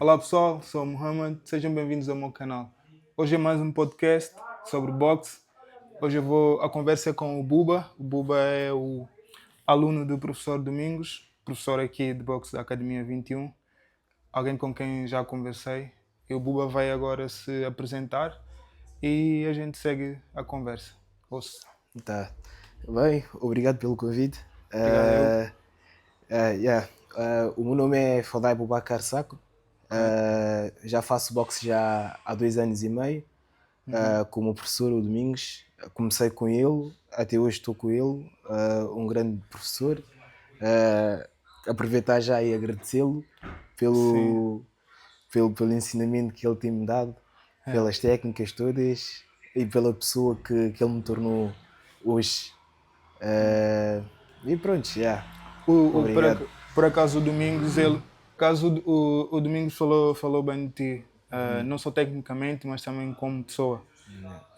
Olá pessoal, sou o Mohamed, sejam bem-vindos ao meu canal. Hoje é mais um podcast sobre boxe. Hoje a conversa é com o Buba. O Buba é o aluno do professor Domingos, professor aqui de boxe da Academia 21, alguém com quem já conversei. E o Buba vai agora se apresentar e a gente segue a conversa. Ouça. Tá. Bem, obrigado pelo convite. Obrigado eu. O meu nome é Fodai Boubacar Sako. Já faço boxe já há 2 anos e meio. Com o meu professor, o Domingos. Comecei com ele, até hoje estou com ele. Um grande professor. Aproveitar já e agradecê-lo Sim. pelo ensinamento que ele tem-me dado, pelas técnicas todas e pela pessoa que ele me tornou hoje. E pronto, já. Obrigado. Por acaso o Domingos, o Domingos falou bem de ti, não só tecnicamente, mas também como pessoa.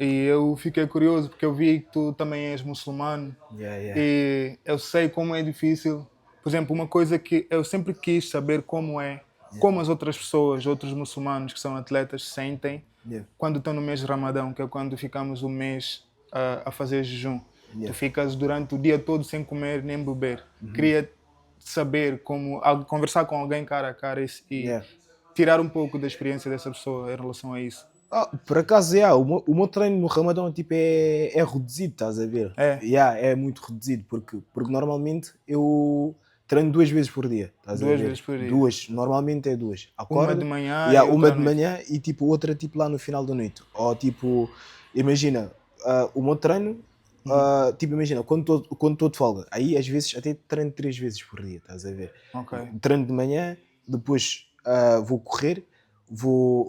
E eu fiquei curioso porque eu vi que tu também és muçulmano e eu sei como é difícil. Por exemplo, uma coisa que eu sempre quis saber como as outras pessoas, outros muçulmanos que são atletas sentem quando estão no mês de Ramadão, que é quando ficamos o mês a fazer jejum. Tu ficas durante o dia todo sem comer nem beber. Queria saber conversar com alguém cara a cara e tirar um pouco da experiência dessa pessoa em relação a isso. Por acaso, o meu treino no Ramadão tipo, é reduzido, estás a ver? É. É muito reduzido, porque normalmente eu treino 2 vezes por dia, estás a ver? 2 vezes por dia. Normalmente é 2. Uma de manhã e uma outra de manhã e tipo, outra tipo lá no final da noite. Ou tipo, imagina, o meu treino, tipo, imagina, quando estou de folga, aí às vezes até treino 3 vezes por dia, estás a ver? Ok. Treino de manhã, depois vou correr,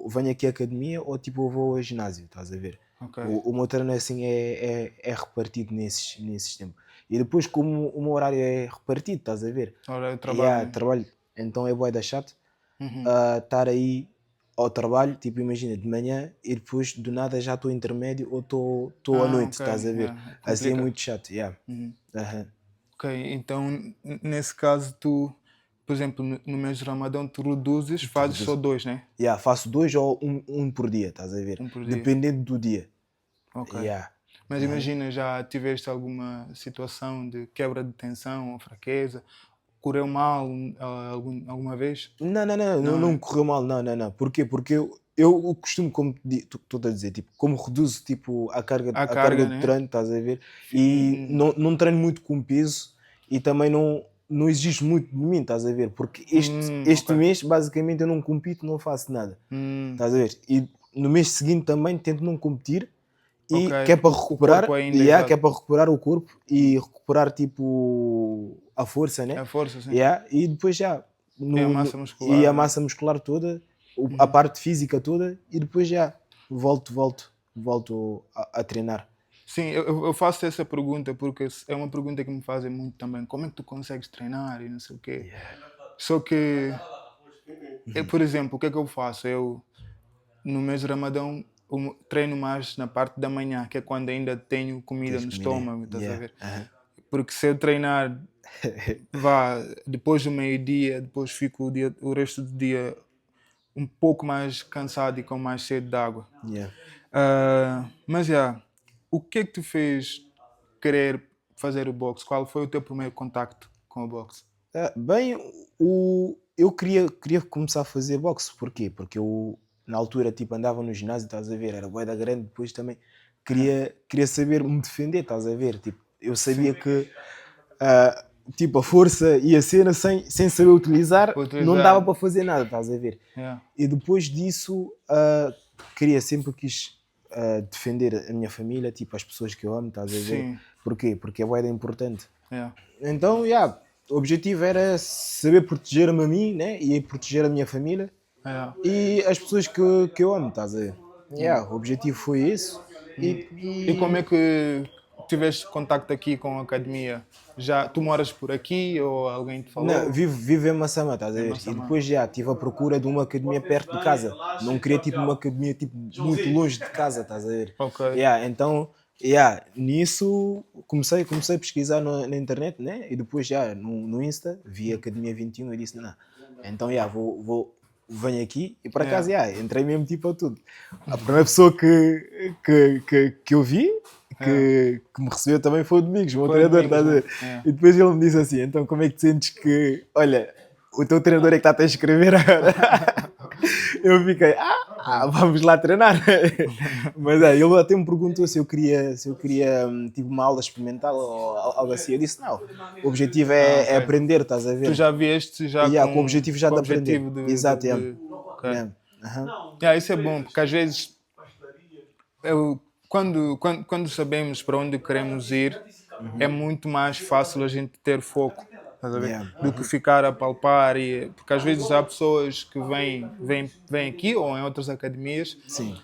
venho aqui à academia ou tipo eu vou ao ginásio, estás a ver? Ok. O meu treino assim é repartido nesses tempos. E depois como o meu horário é repartido, estás a ver? Ora, eu trabalho. Trabalho. Então é bué da chato estar aí ao trabalho, tipo imagina, de manhã e depois do nada já estou intermédio ou estou à noite, Ok. estás a ver? Assim é Complica. muito chato, Aham. Ok, então nesse caso tu, por exemplo, no mês de Ramadão tu reduzes, fazes só 2, né? Faço 2 ou um por dia, estás a ver? Um por dia. Dependendo do dia. Ok. Yeah. Mas imagina, já tiveste alguma situação de quebra de tensão ou fraqueza? Correu mal alguma vez? Não correu mal, não. Porquê? Porque eu costumo, como estou a dizer, tipo, como reduzo tipo, a A carga carga, de né? treino, estás a ver? E não treino muito com peso e também não exige muito de mim, estás a ver? Porque este ok. mês, basicamente, eu não compito, não faço nada, estás a ver? E no mês seguinte também tento não competir e Ok, que é para o recuperar, corpo ainda, exato. que é para recuperar o corpo e recuperar tipo a força, né? A força, sim. E depois já É a massa muscular, e a né? massa muscular toda, a parte física toda e depois já volto a treinar. Sim, eu faço essa pergunta porque é uma pergunta que me fazem muito também. Como é que tu consegues treinar e não sei o quê? Só que, por exemplo, o que é que eu faço? Eu, no mês de Ramadão, treino mais na parte da manhã, que é quando ainda tenho comida Tens no comida? estômago, estás a ver? Aham. Porque se eu treinar, depois do meio-dia, depois fico o resto do dia um pouco mais cansado e com mais sede de água. Yeah. Mas o que é que te fez querer fazer o boxe? Qual foi o teu primeiro contacto com o boxe? Bem, eu queria começar a fazer boxe, porquê? Porque eu na altura tipo, andava no ginásio, estás a ver, era bué da grande, depois também queria saber me defender, estás a ver? Tipo, eu sabia Sim. que tipo, a força e a cena sem saber utilizar Vou não dava utilizar. para fazer nada, estás a ver? Yeah. E depois disso sempre quis defender a minha família, tipo as pessoas que eu amo, estás a ver? Sim. Porquê? Porque é bué da importante. Yeah. Então, o objetivo era saber proteger-me a mim, né? E proteger a minha família Yeah. e as pessoas que eu amo, estás a ver? O objetivo foi esse. E como é que tiveste contacto aqui com a academia? Já tu moras por aqui ou alguém te Não, falou? vivo em Massama, estás a Em ver? E Massamá. depois estive à procura de uma academia perto de casa. Não queria tipo uma academia tipo, muito longe de casa, estás a ver? Ok. Então, nisso comecei a pesquisar na internet, né? E depois no Insta vi a Academia 21 e disse, não. Então, venho aqui e por acaso, entrei mesmo tipo a tudo. A primeira pessoa que eu vi, que me recebeu também foi o Domingos, o meu Foi o treinador, Domingos, estás a ver? né? E depois ele me disse assim, então como é que te sentes que, olha, o teu treinador é que está a escrever agora? Eu fiquei, vamos lá treinar. Mas ele até me perguntou se eu queria tipo uma aula experimental ou algo assim. Eu disse, não, o objetivo é Ok. aprender, estás a ver? Tu já vieste já Com o objetivo já com de o objetivo aprender. Exato, Ok. Aham. Isso é bom, porque às vezes quando sabemos para onde queremos ir, é muito mais fácil a gente ter foco, estás a ver? Yeah. Do que ficar a palpar. Porque às vezes há pessoas que vêm aqui ou em outras academias, Sim.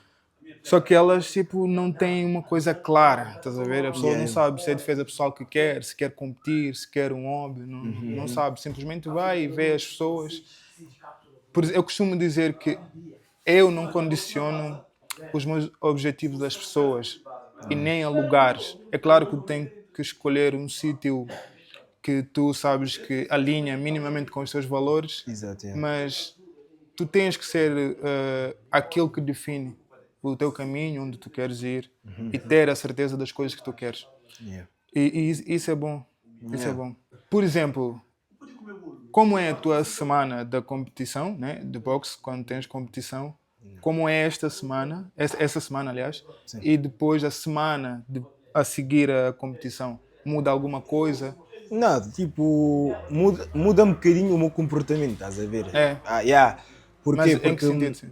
só que elas tipo, não têm uma coisa clara, estás a ver? A pessoa não Yeah. sabe se é defesa pessoal que quer, se quer competir, se quer um hobby, não sabe. Simplesmente vai e vê as pessoas. Eu costumo dizer que eu não condiciono os meus objetivos das pessoas e nem a lugares. É claro que tu tens que escolher um sítio que tu sabes que alinha minimamente com os teus valores, Exato, mas tu tens que ser aquilo que define o teu caminho, onde tu queres ir e ter a certeza das coisas que tu queres. Yeah. E isso é bom. Isso é bom. Por exemplo, como é a tua semana da competição, né, de boxe, quando tens competição? Como é esta semana, essa semana, aliás, e depois a semana a seguir a competição? Muda alguma coisa? Não, tipo, muda um bocadinho o meu comportamento, estás a ver? É. Porquê? Mas em que sentido? Sim?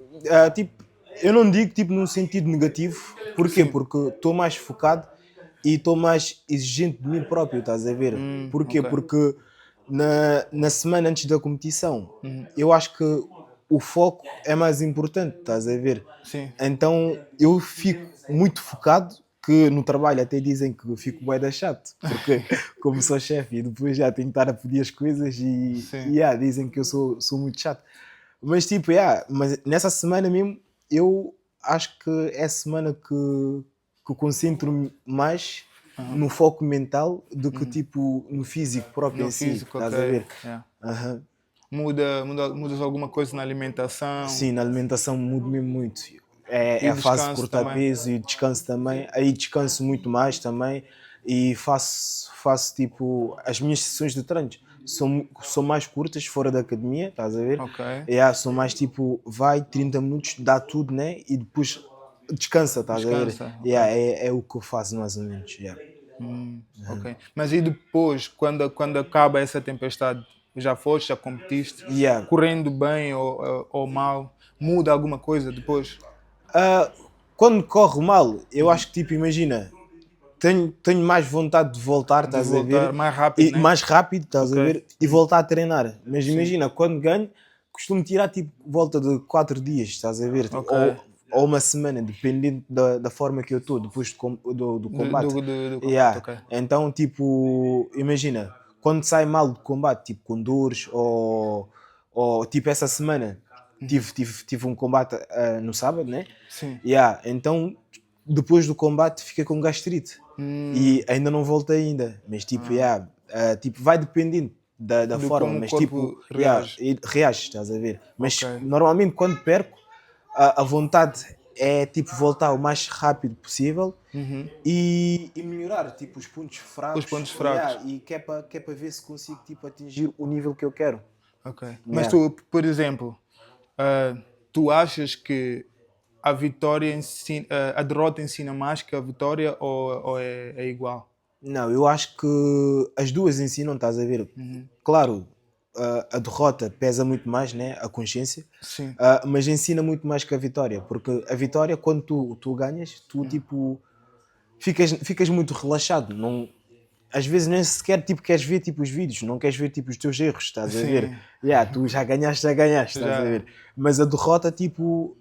Tipo, eu não digo tipo num sentido negativo. Porquê? Sim. Porque estou mais focado e estou mais exigente de mim próprio, estás a ver? Porquê? Ok. Porque na semana antes da competição, eu acho que o foco é mais importante, estás a ver? Sim. Então eu fico muito focado, que no trabalho até dizem que eu fico bué da chato, porque como sou chefe e depois já tenho que estar a pedir as coisas dizem que eu sou muito chato. Mas tipo, mas nessa semana mesmo, eu acho que é a semana que concentro mais no foco mental do que tipo no físico próprio No em si, físico, estás ok. a ver? Yeah. Aham. Mudas alguma coisa na alimentação? Sim, na alimentação mudo mesmo muito. É E a fase de descanso cortar também? peso e descanso também. Aí descanso muito mais também e faço tipo as minhas sessões de treinos são mais curtas fora da academia, estás a ver? Ok. São mais tipo, vai 30 minutos, dá tudo, né? E depois descansa, estás a ver? Descansa, ok. É o que eu faço mais ou menos. Ok. Mas e depois, quando acaba essa tempestade, já foste, já competiste, correndo bem ou mal, muda alguma coisa depois? Quando corre mal, eu acho que tipo, imagina, tenho mais vontade de voltar, De estás a voltar ver? mais rápido, né? Mais rápido, estás Ok. a ver? E voltar a treinar. Mas imagina, quando ganho, costumo tirar tipo volta de 4 dias, estás a ver? Ok. Ou uma semana, dependendo da forma que eu estou depois do combate. Do combate, ok. Então, tipo, imagina, quando sai mal do combate, tipo com dores ou tipo essa semana, tive um combate no sábado, né? Sim. Então, depois do combate, fiquei com gastrite. E ainda não voltei ainda. Mas tipo, tipo vai dependendo da Do forma. como o Mas corpo tipo, reage. reage, estás a ver? Mas Ok. normalmente quando perco, a vontade é tipo voltar o mais rápido possível e melhorar tipo os pontos fracos. Os pontos fracos. E que é para ver se consigo tipo atingir o nível que eu quero. Ok. Mas tu, por exemplo, tu achas que a vitória a derrota ensina mais que a vitória ou é igual? Não, eu acho que as duas ensinam, estás a ver? Claro, a derrota pesa muito mais, né? A consciência, Sim. mas ensina muito mais que a vitória, porque a vitória, quando tu ganhas, tu tipo ficas muito relaxado. Não, às vezes nem sequer tipo, queres ver tipo, os vídeos, não queres ver tipo, os teus erros, estás a ver? Tu já ganhaste, estás a ver? Mas a derrota tipo,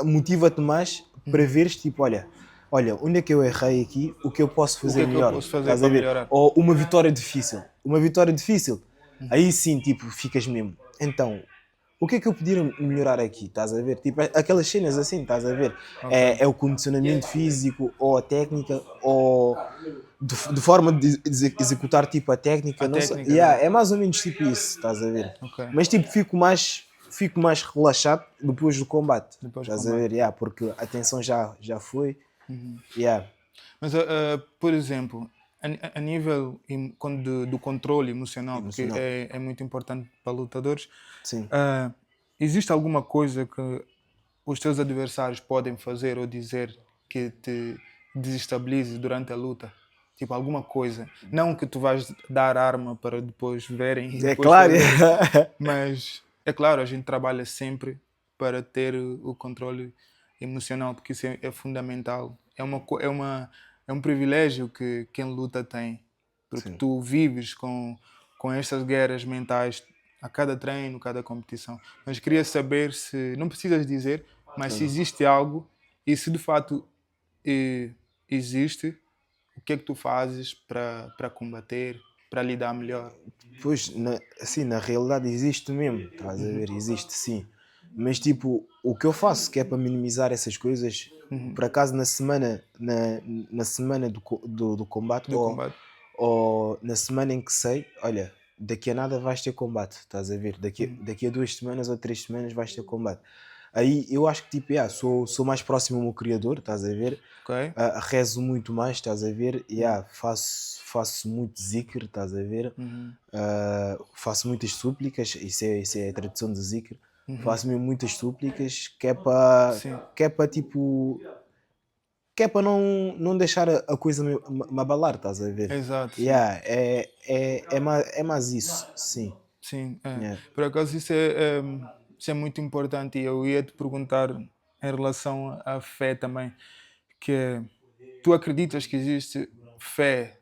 motiva-te mais para veres tipo, olha, onde é que eu errei aqui, o que eu posso fazer melhor, Eu posso fazer estás a para ver? melhorar? Ou uma vitória difícil, aí sim tipo, ficas mesmo. Então, o que é que eu podia melhorar aqui, estás a ver? Tipo, aquelas cenas assim, estás a ver? É o condicionamento físico, ou a técnica, ou de forma de executar tipo a técnica. A Não técnica, sei. né? É mais ou menos tipo isso, estás a ver? Ok. Mas tipo, fico mais fico mais relaxado depois do combate. Depois do Estás a ver? Yeah, porque a tensão já foi. Yeah. Mas, por exemplo, a nível do controle emocional, porque Emocional. é muito importante para lutadores, Sim. existe alguma coisa que os teus adversários podem fazer ou dizer que te desestabilize durante a luta? Tipo, alguma coisa. Não que tu vais dar arma para depois verem e É depois claro. fazer. Mas, é claro, a gente trabalha sempre para ter o controle emocional, porque isso é fundamental. É um privilégio que quem luta tem, porque Sim. tu vives com estas guerras mentais a cada treino, cada competição. Mas queria saber se, não precisas dizer, mas se existe algo e se de fato existe, o que é que tu fazes para combater, para lidar melhor? Pois, assim, na realidade existe mesmo, estás a ver? Existe sim. Mas tipo, o que eu faço que é para minimizar essas coisas, por acaso na semana do combate Do combate? ou na semana em que sei, olha, daqui a nada vais ter combate, estás a ver? Daqui a 2 semanas ou 3 semanas vais ter combate. Aí eu acho que tipo, sou mais próximo ao meu criador, estás a ver? Ok? Rezo muito mais, estás a ver? Faço muito zikr, estás a ver? Faço muitas súplicas, isso é a tradução de zikr. Faço mesmo muitas súplicas Sim, que é para tipo que é para não deixar a coisa me abalar, estás a ver? exato, sim. Yeah, é mais isso, sim. Sim, é. Yeah. Por acaso isso é muito importante e eu ia te perguntar em relação à fé também, que é, tu acreditas que existe fé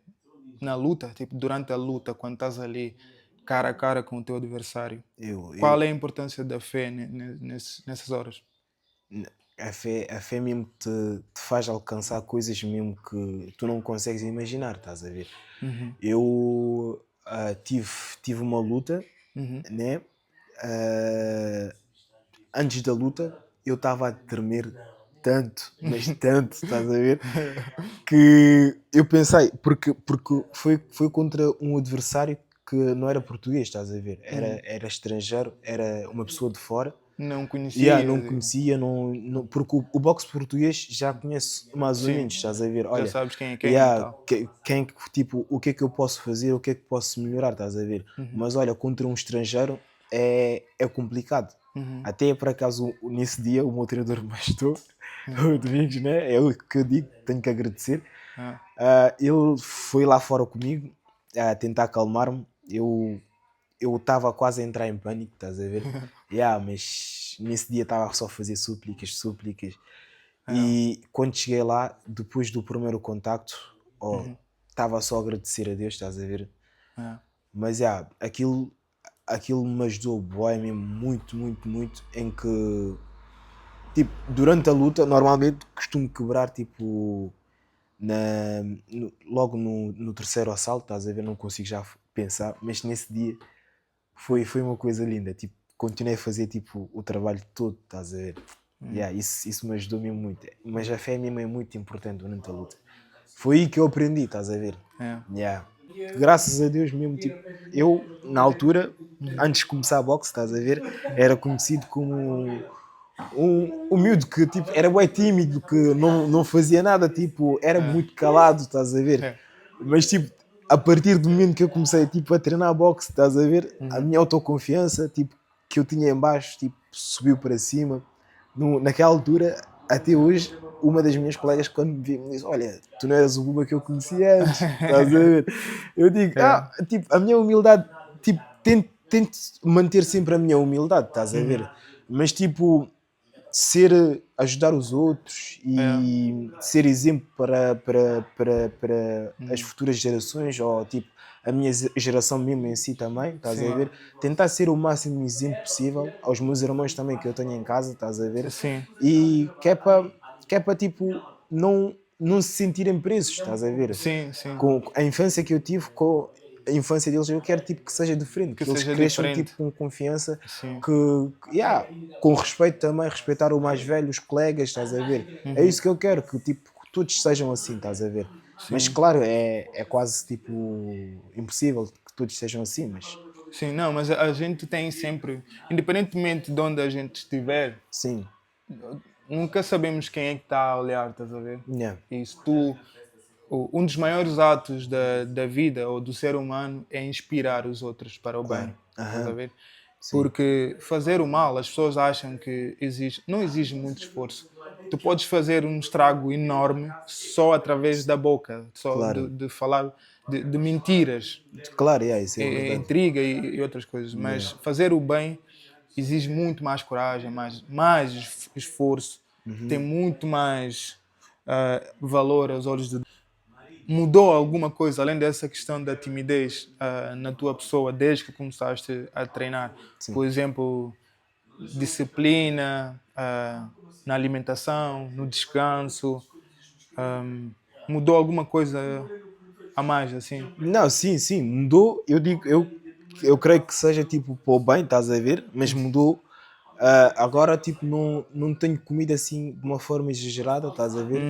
na luta, tipo durante a luta, quando estás ali cara a cara com o teu adversário? Eu, Qual eu, é a importância da fé nessas horas? a fé mesmo te faz alcançar coisas mesmo que tu não consegues imaginar, estás a ver? Uhum, Eu tive uma luta, uhum. né? Ah, Antes da luta eu estava a tremer tanto, mas tanto, estás a ver? Que eu pensei, porque foi contra um adversário que não era português, estás a ver? Era estrangeiro, era uma pessoa de fora. Não Não conhecias? conhecia, porque o boxe português já conhece mais ou Sim, menos, estás a ver? já Olha, sabes quem é quem e tal. tipo, o que é que eu posso fazer, o que é que posso melhorar, estás a ver? Mas olha, contra um estrangeiro é complicado. Uhum, Até por acaso, nesse dia, o meu treinador me ajudou, o Domingos, né? É o que eu digo, tenho que agradecer. ah, Ele foi lá fora comigo a tentar acalmar-me. Eu estava quase a entrar em pânico, estás a ver? Mas nesse dia estava só a fazer súplicas, súplicas. ah, E quando cheguei lá, depois do primeiro contacto, estava só a agradecer a Deus, estás a ver? ah, Mas aquilo me ajudou bué mesmo muito, muito, muito, em que tipo, durante a luta, normalmente costumo quebrar tipo logo no terceiro assalto, estás a ver? Não consigo já pensar, mas nesse dia foi uma coisa linda. Tipo, continuei a fazer tipo, o trabalho todo, estás a ver? Isso me ajudou mesmo muito. Mas a fé mesmo é muito importante durante a luta. Foi aí que eu aprendi, estás a ver? é. Yeah. Graças a Deus mesmo, tipo, eu na altura, antes de começar a boxe, estás a ver? Era conhecido como um miúdo que tipo, era bem tímido, que não fazia nada, tipo, era É. muito calado, estás a ver? É. Mas tipo, a partir do momento que eu comecei tipo, a treinar boxe, estás a ver? A minha autoconfiança, tipo, que eu tinha em baixo, tipo, subiu para cima. Naquela altura, até hoje, uma das minhas colegas quando me viu me disse, olha, tu não eras o Buba que eu conhecia antes, estás a ver? Eu digo, É. tipo, a minha humildade, tipo, tento manter sempre a minha humildade, estás a ver? Mas tipo, ajudar os outros É. e ser exemplo para as futuras gerações, ou tipo a minha geração mesmo em si também, estás a Sim. ver? Tentar ser o máximo exemplo possível aos meus irmãos também que eu tenho em casa, estás a ver? Sim. E que é para tipo não se sentirem presos, estás a ver? Sim, sim. Com a infância que eu tive, com a infância deles, eu quero tipo que seja diferente, Que que eles seja cresçam tipo diferente. com confiança, Sim. com respeito também, respeitar o mais velho, os colegas, estás a ver? É isso que eu quero, que tipo que todos sejam assim, estás a ver? Mas Sim. claro, é quase tipo impossível que todos sejam assim, mas Sim, não, mas a gente tem sempre, independentemente de onde a gente estiver, Sim, nunca sabemos quem é que está a olhar, estás a ver? yeah. E se tu, um dos maiores atos da vida ou do ser humano é inspirar os outros para o Claro. bem, estás a Aham. ver? Sim, Porque fazer o mal, as pessoas acham que não exige muito esforço. Tu podes fazer um estrago enorme só através da boca, só claro. de falar de mentiras, Claro, yeah, isso é verdade. intriga e outras coisas. Yeah. Mas fazer o bem exige muito mais coragem, mais esforço, tem muito mais valor aos olhos de Deus. Mudou alguma coisa além dessa questão da timidez na tua pessoa desde que começaste a treinar? Sim. Por exemplo, disciplina, na alimentação, no descanso, mudou alguma coisa a mais assim? Não, sim, sim, mudou. Eu creio que seja tipo para o bem, estás a ver? Mas mudou. Agora, tipo, não tenho comido assim de uma forma exagerada, estás a ver?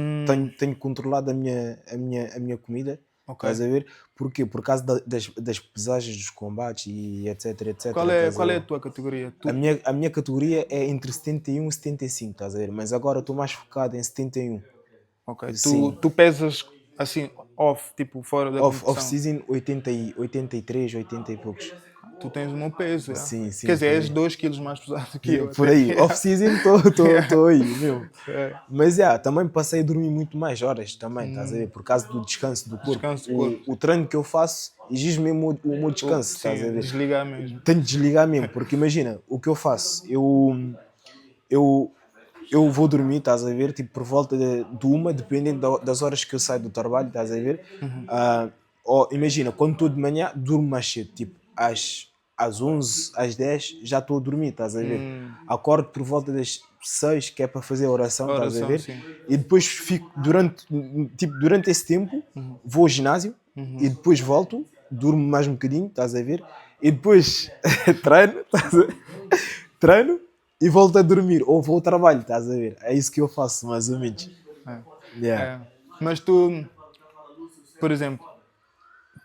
Tenho controlado a minha comida, Ok. estás a ver? Porquê? Por causa das pesagens dos combates e etc, etc, estás a Qual é a ver? tua categoria? A minha categoria é entre 71 e 75, estás a ver? Mas agora estou mais focado em 71. Ok. Sim. Tu pesas assim, off, tipo, fora da competição. Off-season 83, 80 e poucos. Tu tens o meu peso, já. Sim, Quer sim, dizer, por és aí. 2 quilos mais pesado que eu Por até. aí. Off-season estou aí, meu. É. Mas também passei a dormir muito mais horas também, estás a ver? Por causa do descanso do corpo. Descanso do O, corpo. o treino que eu faço exige mesmo o meu descanso, estás a Sim, ver? desligar mesmo. Tenho de desligar mesmo, porque imagina, o que eu faço, eu, eu vou dormir, estás a ver? Tipo, por volta de uma, dependendo das horas que eu saio do trabalho, estás a ver? Ou, imagina, quando estou de manhã, durmo mais cedo, tipo, às 11, às 10, já estou a dormir, estás a ver? Acordo por volta das 6, que é para fazer a oração, estás a Oração, ver? sim. E depois fico, durante esse tempo, vou ao ginásio e depois volto, durmo mais um bocadinho, estás a ver? E depois treino, estás a ver? Treino e volto a dormir ou vou ao trabalho, estás a ver? É isso que eu faço, mais ou menos. É. Yeah. É. Mas tu, por exemplo,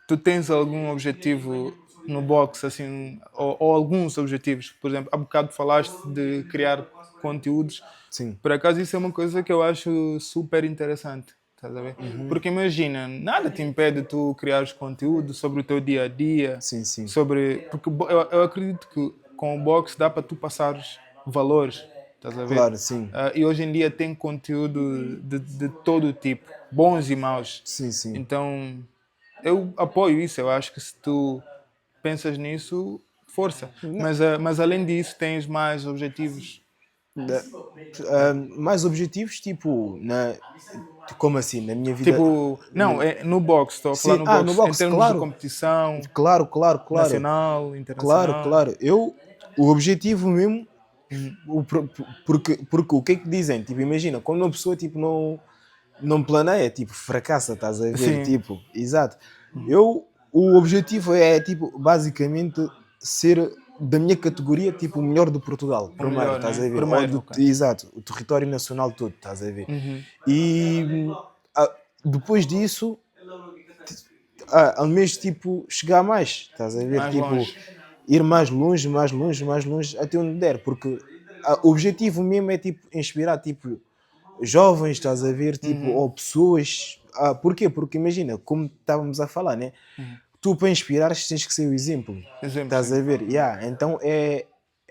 tu tens algum objetivo no boxe, assim, ou alguns objetivos? Por exemplo, há bocado falaste de criar conteúdos. Sim, Por acaso isso é uma coisa que eu acho super interessante, estás a ver? Porque imagina, nada te impede de tu criares conteúdo sobre o teu dia a dia, sim, sim. sobre. Porque eu acredito que com o boxe dá para tu passares valores, estás a ver? Claro, sim. E hoje em dia tem conteúdo de todo tipo, bons e maus. Sim, sim. Então eu apoio isso, eu acho que se tu pensas nisso, força. Mas além disso, tens mais objetivos. Mais objetivos, tipo, como assim? Na minha vida. Tipo, não, é no boxe, estou a falar Sim, no no boxe, em boxe, termos de claro. competição, Claro, claro, claro. nacional, Claro, internacional. claro. O objetivo mesmo, porque o que é que dizem? Tipo, imagina, quando uma pessoa tipo, não planeia, tipo, fracassa, estás a ver? Sim, Tipo, exato. O objetivo é, tipo, basicamente ser da minha categoria, tipo, o melhor de Portugal, o primeiro, melhor, estás né? a ver? Ou Primeiro, ok. exato, o território nacional todo, estás a ver? E depois disso, almejo, tipo, chegar mais, estás a ver? Mais Tipo, longe. ir mais longe, mais longe, mais longe, até onde der, porque o objetivo mesmo é, tipo, inspirar, tipo, jovens, estás a ver, tipo, ou pessoas. Porquê? Porque imagina, como estávamos a falar, né? Tu para inspirares tens que ser o exemplo. Exemplo, Estás sim. a ver? Então é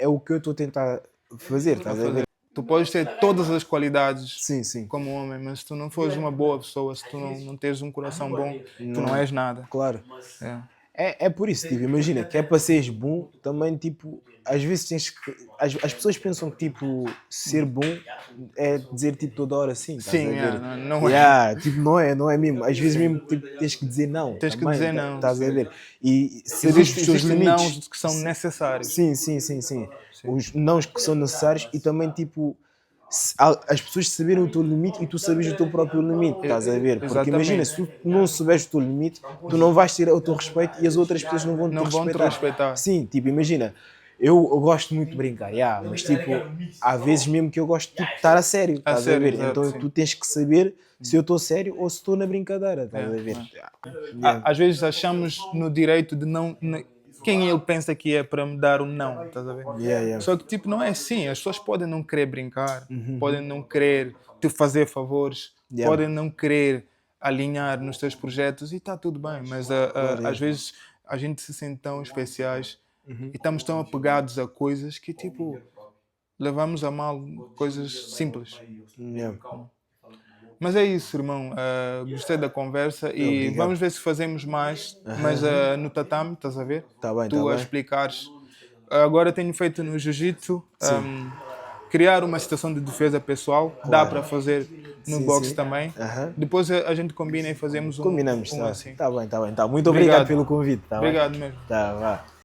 o que eu estou a tentar fazer, A estás a ver? fazer. Tu podes ter todas as qualidades Sim, sim. como homem, mas se tu não fores uma boa pessoa, se tu não tens um coração bom, tu não és nada. Claro. É. É por isso, tipo, imagina, que é para seres bom, também, tipo, às vezes tens que. As pessoas pensam que, tipo, ser bom é dizer, tipo, toda hora assim, estás a Sim, ver? não é. Tipo, não é mesmo. Às vezes mesmo, tipo, tens que dizer não, Tens que também, dizer não, estás a sim. ver? E saber os teus Existem limites. nãos que são necessários. Sim, sim, sim, sim. Os nãos que são necessários e também, tipo, as pessoas saberem o teu limite e tu sabes o teu próprio limite, estás a ver? Porque imagina, se Exatamente. tu não souberes o teu limite, tu não vais ter o teu respeito e as outras pessoas não vão te Não vão te respeitar. respeitar. Sim, tipo, imagina, eu gosto muito de brincar, mas tipo, há vezes mesmo que eu gosto de tipo, estar a sério, A estás a sério, ver? exato, Então sim. tu tens que saber se eu estou sério ou se estou na brincadeira, estás a ver? Às vezes achamos no direito de quem ele pensa que é para me dar um não, estás a ver? Yeah. Só que tipo, não é assim, as pessoas podem não querer brincar, podem não querer te fazer favores, Yeah. podem não querer alinhar nos teus projetos e está tudo bem, mas às vezes a gente se sente tão especiais e estamos tão apegados a coisas que tipo levamos a mal coisas simples. Yeah. Mas é isso, irmão. Gostei da conversa e Obrigado. vamos ver se fazemos mais, mas no tatame, estás a ver? Tá bem, Tu tá a bem. explicares. Agora tenho feito no jiu-jitsu, criar uma situação de defesa pessoal, dá para fazer no Sim, boxe sim. também. Aham. Depois a gente combina e fazemos Combinamos, um tá. assim. Tá bem, tá bem. Tá. Muito obrigado Obrigado. pelo convite, tá bem? Obrigado mesmo. Tá, vá.